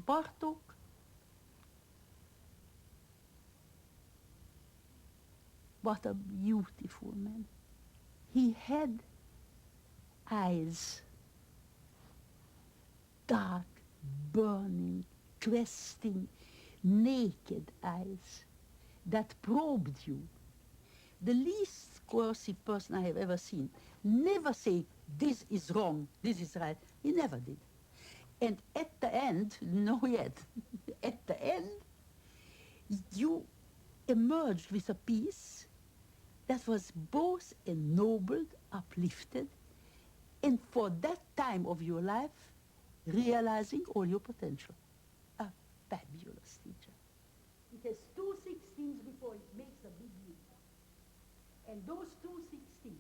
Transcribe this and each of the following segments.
Bartok, what a beautiful man. He had eyes, dark, burning, questing, naked eyes that probed you. The least coercive person I have ever seen never say, this is wrong, this is right. He never did. And at the end, no yet, at the end, you emerged with a piece that was both ennobled, uplifted, and for that time of your life, realizing all your potential. A fabulous teacher. It has 2/16 before it makes a big leap. And those 2/16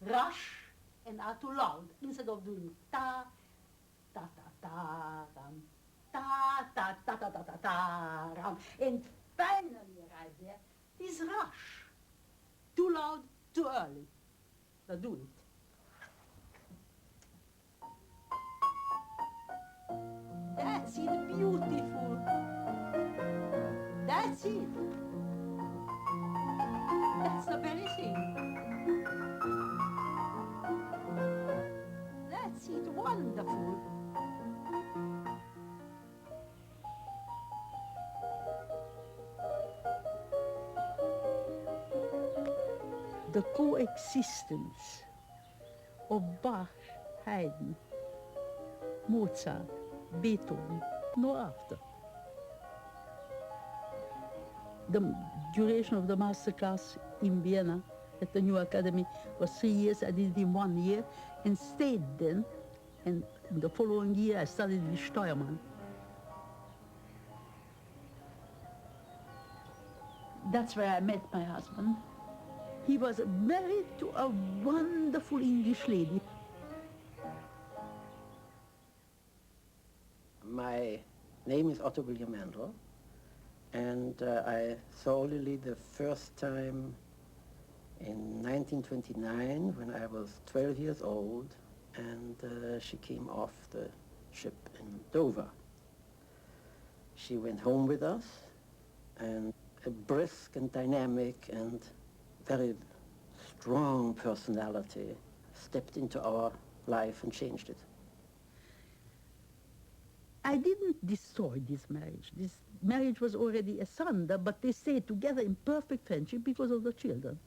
rush and are too loud. Instead of doing ta, ta, ta, ta, ram, ta, ta, ta, ta, ta, ta, ta, ram, and finally arrive there, this rush. Too loud, too early. Now do it. That's it, beautiful. That's it. That's the very thing. That's it, wonderful. The coexistence of Bach, Haydn, Mozart, Beethoven, no after. The duration of the masterclass in Vienna at the New Academy was 3 years. I did it in 1 year and stayed then. And the following year I studied with Steuermann. That's where I met my husband. He was married to a wonderful English lady. My name is Otto William Mandel, and I saw Lili the first time in 1929 when I was 12 years old, and she came off the ship in Dover. She went home with us, and a brisk and dynamic and very strong personality stepped into our life and changed it. I didn't destroy this marriage. This marriage was already asunder, but they stayed together in perfect friendship because of the children.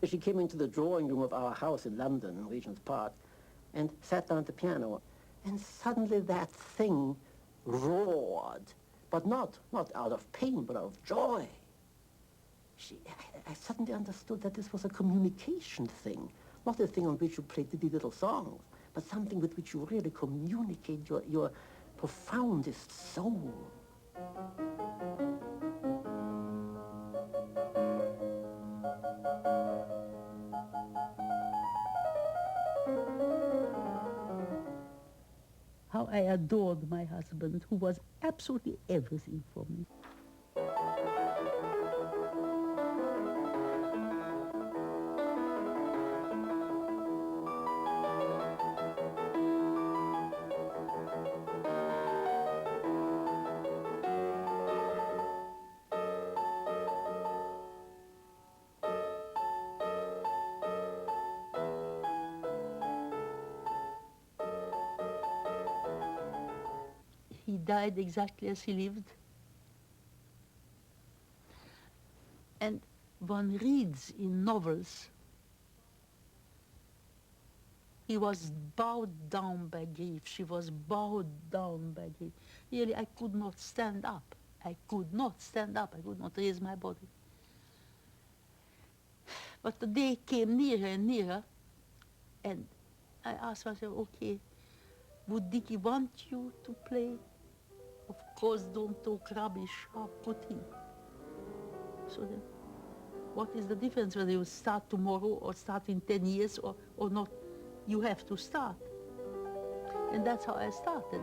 She came into the drawing room of our house in London, in Regent's Park, and sat down at the piano. And suddenly that thing roared, but not out of pain, but out of joy. I suddenly understood that this was a communication thing, not a thing on which you played the little songs, but something with which you really communicate your profoundest soul. How I adored my husband, who was absolutely everything for me. He died exactly as he lived. And one reads in novels, he was bowed down by grief. She was bowed down by grief. Really, I could not stand up. I could not stand up. I could not raise my body. But the day came nearer and nearer, and I asked myself, okay, would Dickie want you to play? Of course, don't talk rubbish. How could he? So then, what is the difference whether you start tomorrow or start in 10 years or not? You have to start. And that's how I started.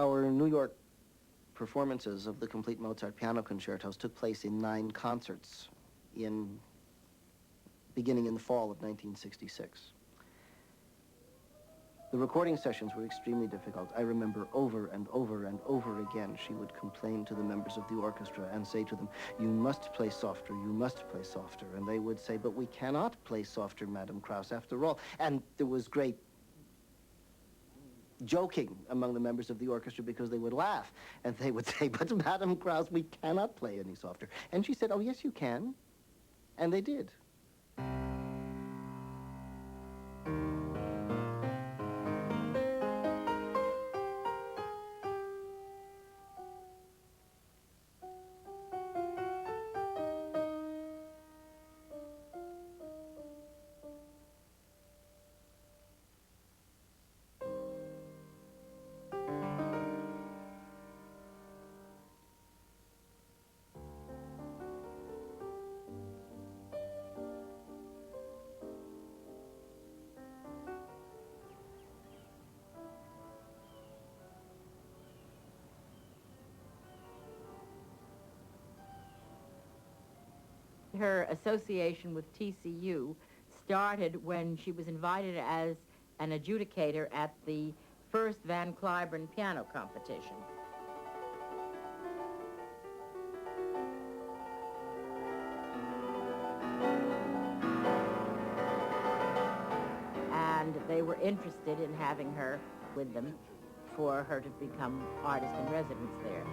Our New York performances of the complete Mozart piano concertos took place in 9 concerts beginning in the fall of 1966. The recording sessions were extremely difficult. I remember over and over and over again, she would complain to the members of the orchestra and say to them, "You must play softer, you must play softer." And they would say, "But we cannot play softer, Madame Kraus, after all." And there was great joking among the members of the orchestra because they would laugh. And they would say, "But Madame Kraus, we cannot play any softer." And she said, "Oh, yes, you can." And they did. Her association with TCU started when she was invited as an adjudicator at the first Van Cliburn piano competition. And they were interested in having her with them for her to become artist in residence there.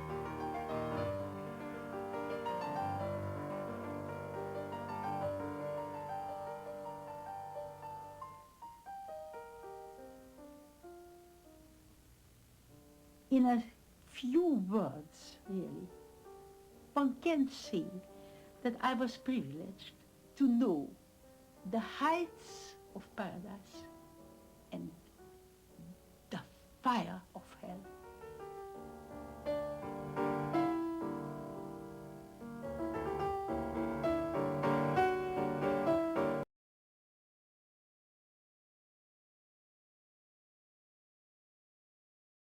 In a few words, really, one can say that I was privileged to know the heights of paradise and the fire